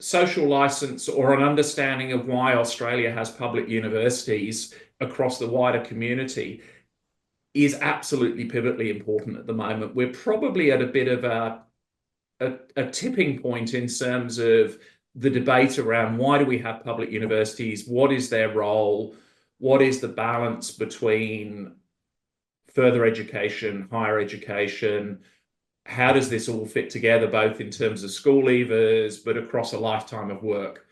social license or an understanding of why Australia has public universities across the wider community is absolutely pivotally important at the moment. We're probably at a bit of a tipping point in terms of the debate around why do we have public universities? What is their role? What is the balance between further education, higher education? How does this all fit together, both in terms of school leavers, but across a lifetime of work?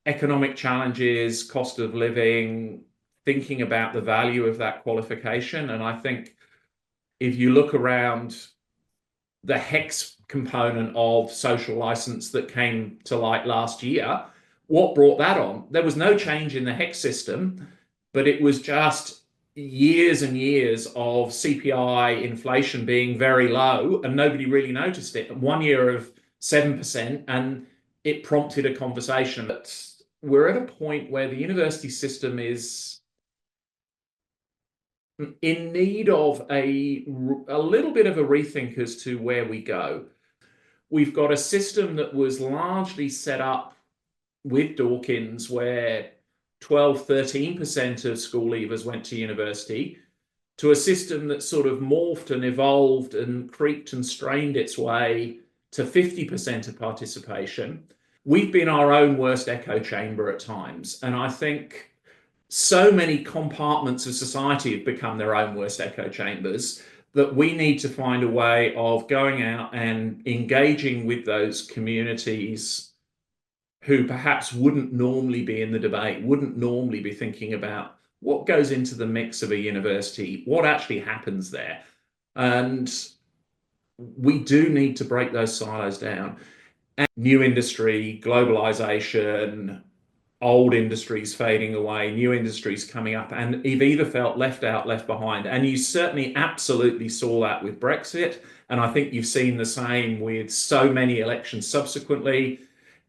Economic challenges, cost of living, thinking about the value of that qualification. And I think if you look around the HECS component of social license that came to light last year, what brought that on? There was no change in the HECS system, but it was just years and years of CPI inflation being very low and nobody really noticed it. 1 year of 7%, and it prompted a conversation. But we're at a point where the university system is in need of a little bit of a rethink as to where we go. We've got a system that was largely set up with Dawkins where 12, 13% of school leavers went to university, to a system that sort of morphed and evolved and creaked and strained its way to 50% of participation. We've been our own worst echo chamber at times. And I think so many compartments of society have become their own worst echo chambers that we need to find a way of going out and engaging with those communities who perhaps wouldn't normally be in the debate, wouldn't normally be thinking about what goes into the mix of a university, what actually happens there. And we do need to break those silos down. And new industry, globalization, old industries fading away, new industries coming up, and you've either felt left out, left behind. And you certainly absolutely saw that with Brexit. And I think you've seen the same with so many elections subsequently.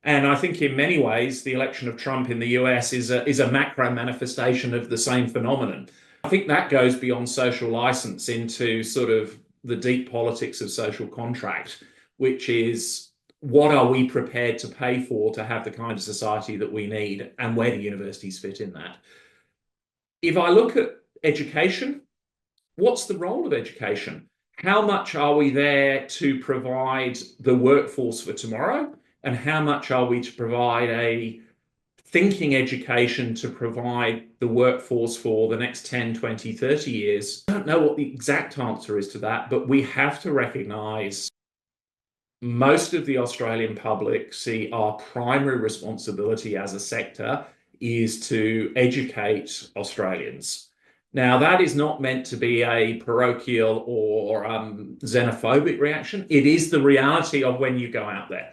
And I think in many ways, the election of Trump in the US is a macro manifestation of the same phenomenon. I think that goes beyond social license into sort of the deep politics of social contract, which is what are we prepared to pay for to have the kind of society that we need, and where do universities fit in that? If I look at education, what's the role of education? How much are we there to provide the workforce for tomorrow? And how much are we to provide a thinking education to provide the workforce for the next 10, 20, 30 years? I don't know what the exact answer is to that, but we have to recognise most of the Australian public see our primary responsibility as a sector is to educate Australians. Now, that is not meant to be a parochial or xenophobic reaction. It is the reality of when you go out there.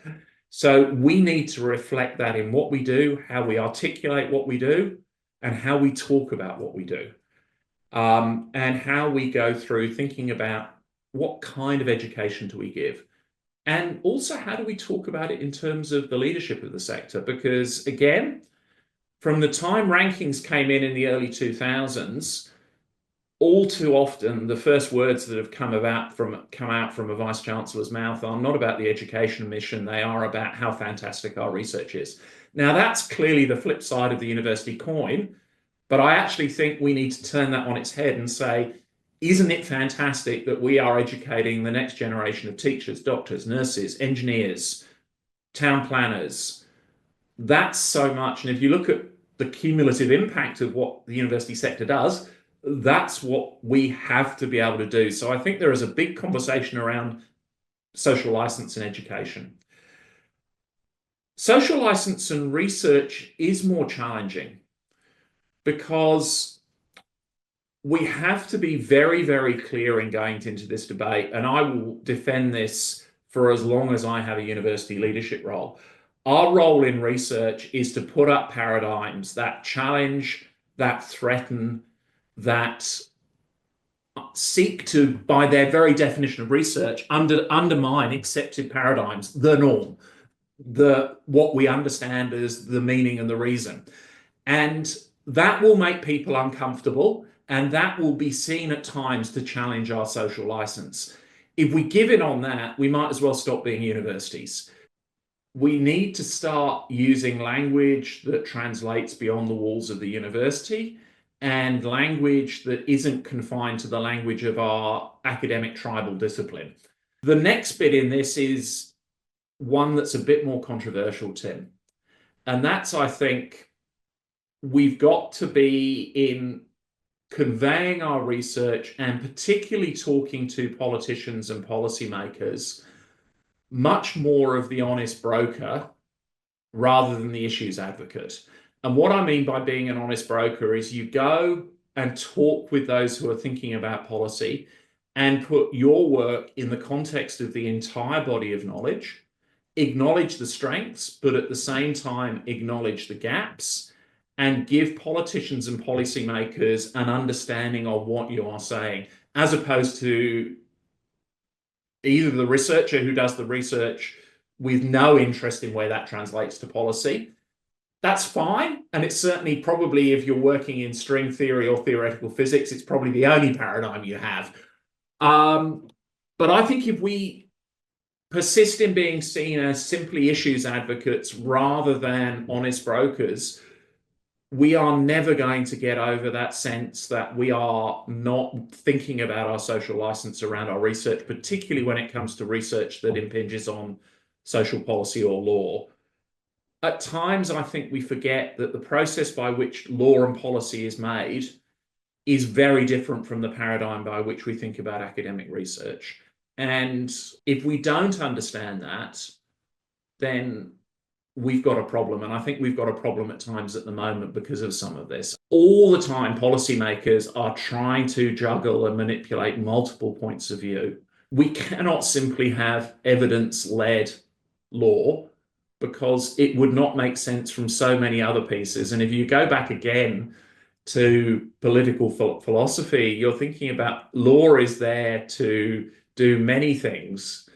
So we need to reflect that in what we do, how we articulate what we do, and how we talk about what we do, and how we go through thinking about what kind of education do we give. And also, how do we talk about it in terms of the leadership of the sector? Because again, from the time rankings came in the early 2000s, all too often, the first words that have come out from a vice chancellor's mouth are not about the education mission. They are about how fantastic our research is. Now, that's clearly the flip side of the university coin, but I actually think we need to turn that on its head and say, isn't it fantastic that we are educating the next generation of teachers, doctors, nurses, engineers, town planners? That's so much. And if you look at the cumulative impact of what the university sector does, that's what we have to be able to do. So I think there is a big conversation around social license and education. Social license and research is more challenging because we have to be very, very clear in going into this debate, and I will defend this for as long as I have a university leadership role. Our role in research is to put up paradigms that challenge, that threaten, that seek to, by their very definition of research, undermine accepted paradigms, the norm, what we understand as the meaning and the reason. And that will make people uncomfortable, and that will be seen at times to challenge our social license. If we give in on that, we might as well stop being universities. we need to start using language that translates beyond the walls of the university and language that isn't confined to the language of our academic tribal discipline. The next bit in this is one that's a bit more controversial, Tim. And that's, I think, we've got to be in conveying our research and particularly talking to politicians and policymakers much more of the honest broker rather than the issues advocate. And what I mean by being an honest broker is you go and talk with those who are thinking about policy and put your work in the context of the entire body of knowledge, acknowledge the strengths, but at the same time, acknowledge the gaps and give politicians and policymakers an understanding of what you are saying, as opposed to either the researcher who does the research with no interest in where that translates to policy. That's fine. And it's certainly probably, if you're working in string theory or theoretical physics, it's probably the only paradigm you have. But I think if we persist in being seen as simply issues advocates rather than honest brokers, we are never going to get over that sense that we are not thinking about our social license around our research, particularly when it comes to research that impinges on social policy or law. At times, I think we forget that the process by which law and policy is made is very different from the paradigm by which we think about academic research. And if we don't understand that, then we've got a problem. And I think we've got a problem at times at the moment because of some of this. All the time, policymakers are trying to juggle and manipulate multiple points of view. We cannot simply have evidence-led law because it would not make sense from so many other pieces. And if you go back again to political philosophy, you're thinking about law is there to do many things,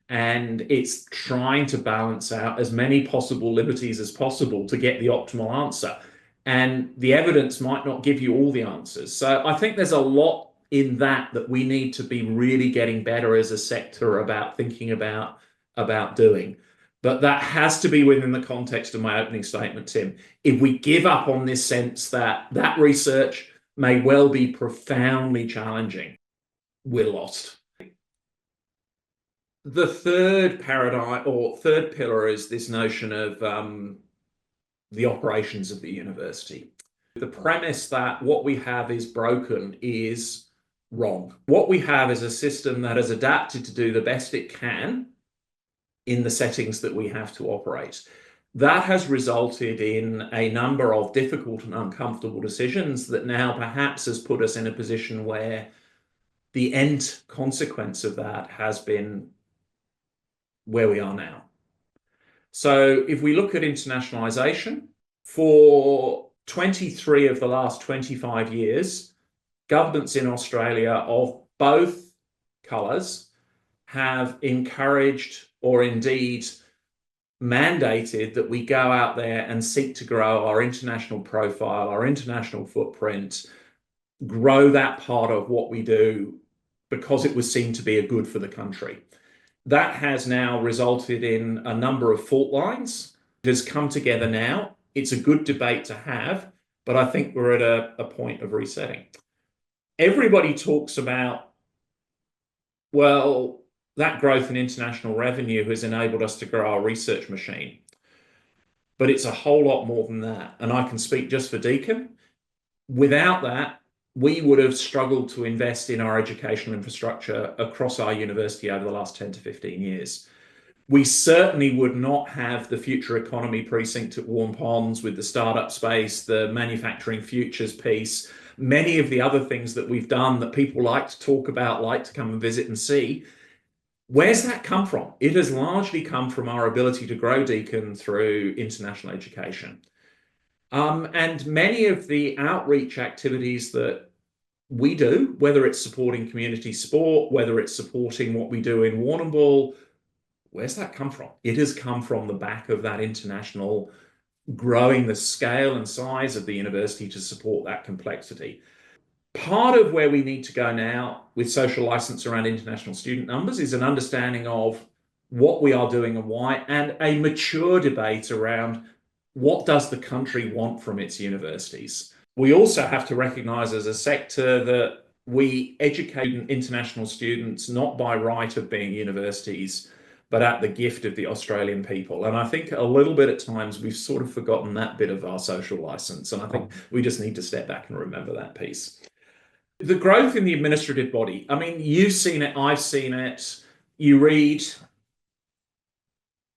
and it's trying to balance out as many possible liberties as possible to get the optimal answer. And the evidence might not give you all the answers. So I think there's a lot in that we need to be really getting better as a sector about thinking about doing. But that has to be within the context of my opening statement, Tim. If we give up on this sense that that research may well be profoundly challenging, we're lost. The third paradigm or third pillar is this notion of the operations of the university. The premise that what we have is broken is wrong. What we have is a system that has adapted to do the best it can in the settings that we have to operate. That has resulted in a number of difficult and uncomfortable decisions that now perhaps has put us in a position where the end consequence of that has been where we are now. So if we look at internationalization, for 23 of the last 25 years, governments in Australia of both colours have encouraged or indeed mandated that we go out there and seek to grow our international profile, our international footprint, grow that part of what we do because it was seen to be a good for the country. That has now resulted in a number of fault lines. It has come together now. It's a good debate to have, but I think we're at a point of resetting. Everybody talks about, well, that growth in international revenue has enabled us to grow our research machine. But it's a whole lot more than that. And I can speak just for Deakin. Without that, we would have struggled to invest in our educational infrastructure across our university over the last 10 to 15 years. We certainly would not have the future economy precinct at Warm Ponds with the startup space, the manufacturing futures piece, many of the other things that we've done that people like to talk about, like to come and visit and see. Where's that come from? It has largely come from our ability to grow Deakin through international education. And many of the outreach activities that we do, whether it's supporting community sport, whether it's supporting what we do in Warrnambool, where's that come from? It has come from the back of that international, growing the scale and size of the university to support that complexity. Part of where we need to go now with social license around international student numbers is an understanding of what we are doing and why, and a mature debate around what does the country want from its universities. We also have to recognize as a sector that we educate international students not by right of being universities, but at the gift of the Australian people. And I think a little bit at times we've sort of forgotten that bit of our social license. And I think we just need to step back and remember that piece. The growth in the administrative body, I mean, you've seen it, I've seen it. You read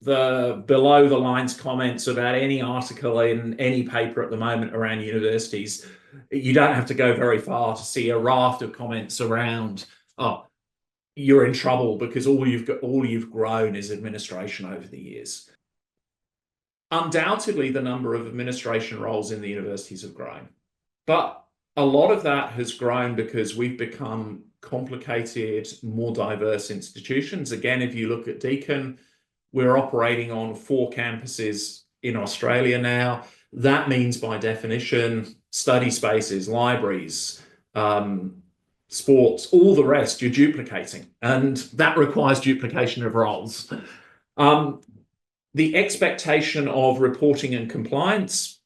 the below the lines comments about any article in any paper at the moment around universities. You don't have to go very far to see a raft of comments around, oh, you're in trouble because all you've grown is administration over the years. Undoubtedly, the number of administration roles in the universities have grown, but a lot of that has grown because we've become complicated, more diverse institutions. Again, if you look at Deakin, we're operating on 4 campuses in Australia now. That means, by definition, study spaces, libraries, sports, all the rest, you're duplicating. And that requires duplication of roles. The expectation of reporting and compliance,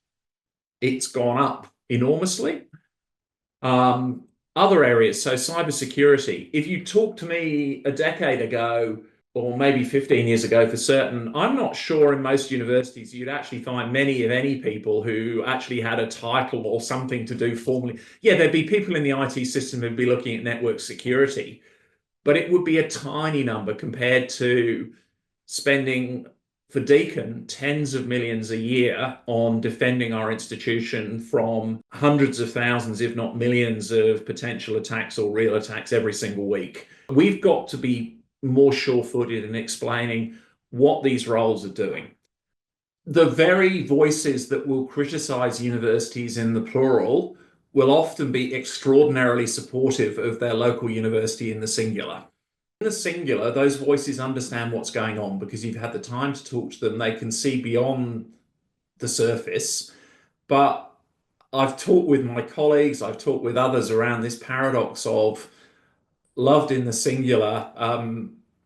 it's gone up enormously. Other areas, so cybersecurity. If you talked to me a decade ago, or maybe 15 years ago for certain, I'm not sure in most universities you'd actually find many, if any, people who actually had a title or something to do formally. Yeah, there'd be people in the IT system who'd be looking at network security, but it would be a tiny number compared to spending, for Deakin, tens of millions a year on defending our institution from hundreds of thousands, if not millions, of potential attacks or real attacks every single week. We've got to be more sure-footed in explaining what these roles are doing. The very voices that will criticize universities in the plural will often be extraordinarily supportive of their local university in the singular. In the singular, those voices understand what's going on because you've had the time to talk to them. They can see beyond the surface. But I've talked with my colleagues, I've talked with others around this paradox of loved in the singular,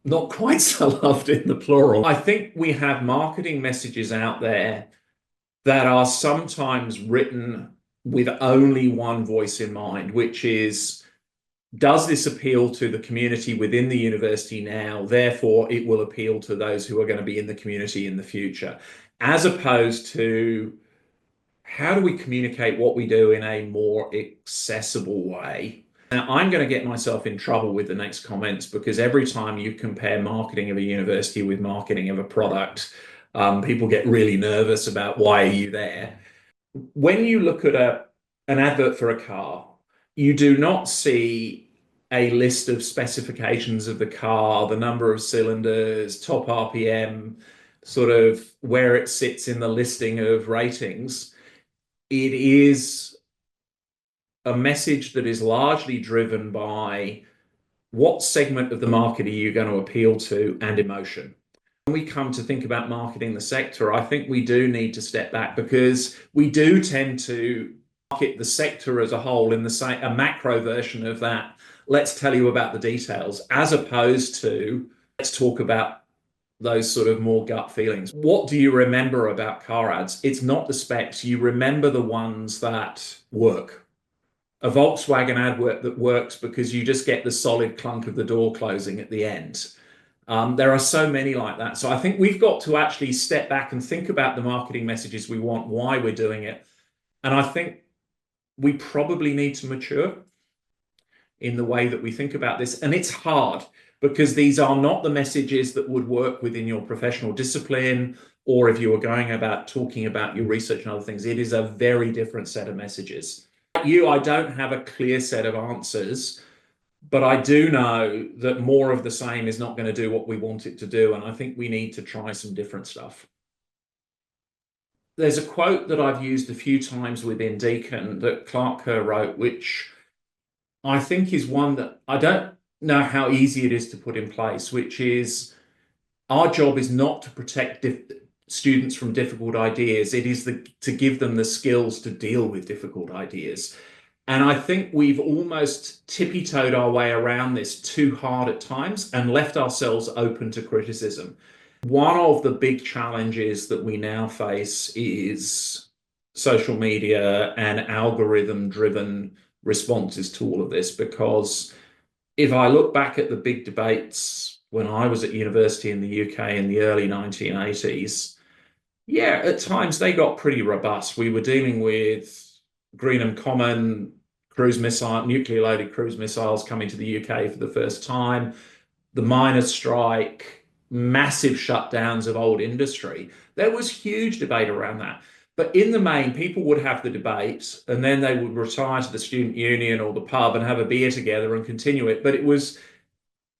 not quite so loved in the plural. I think we have marketing messages out there that are sometimes written with only one voice in mind, which is, does this appeal to the community within the university now? Therefore, it will appeal to those who are going to be in the community in the future, as opposed to how do we communicate what we do in a more accessible way? Now, I'm going to get myself in trouble with the next comments because every time you compare marketing of a university with marketing of a product, people get really nervous about why are you there? When you look at an advert for a car, you do not see a list of specifications of the car, the number of cylinders, top RPM, sort of where it sits in the listing of ratings. It is a message that is largely driven by what segment of the market are you going to appeal to and emotion. When we come to think about marketing the sector, I think we do need to step back because we do tend to market the sector as a whole in the same, a macro version of that. Let's tell you about the details, as opposed to let's talk about those sort of more gut feelings. What do you remember about car ads? It's not the specs. You remember the ones that work. A Volkswagen ad that works because you just get the solid clunk of the door closing at the end. There are so many like that. So I think we've got to actually step back and think about the marketing messages we want, why we're doing it. And I think we probably need to mature in the way that we think about this. And it's hard because these are not the messages that would work within your professional discipline, or if you were going about talking about your research and other things. It is a very different set of messages. I don't have a clear set of answers, but I do know that more of the same is not going to do what we want it to do. And I think we need to try some different stuff. There's a quote that I've used a few times within Deakin that Clark Kerr wrote, which I think is one that I don't know how easy it is to put in place, which is our job is not to protect students from difficult ideas. It is to give them the skills to deal with difficult ideas. And I think we've almost tippy-toed our way around this too hard at times and left ourselves open to criticism. One of the big challenges that we now face is social media and algorithm-driven responses to all of this. Because if I look back at the big debates when I was at university in the UK in the early 1980s, yeah, at times they got pretty robust. We were dealing with Greenham Common cruise missile, nuclear loaded cruise missiles coming to the UK for the first time, the miners' strike, massive shutdowns of old industry. There was huge debate around that. But in the main, people would have the debate and then they would retire to the student union or the pub and have a beer together and continue it. But it was,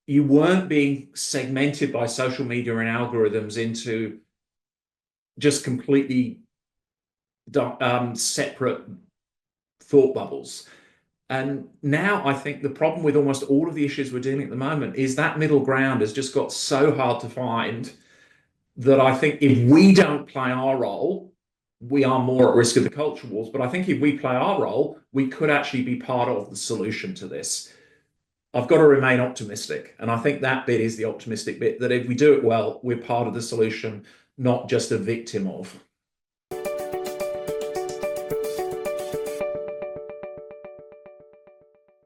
you weren't being segmented by social media and algorithms into just completely separate thought bubbles. And now I think the problem with almost all of the issues we're dealing at the moment is that middle ground has just got so hard to find that I think if we don't play our role, we are more at risk of the culture wars. But I think if we play our role, we could actually be part of the solution to this. I've got to remain optimistic. And I think that bit is the optimistic bit, that if we do it well, we're part of the solution, not just a victim of.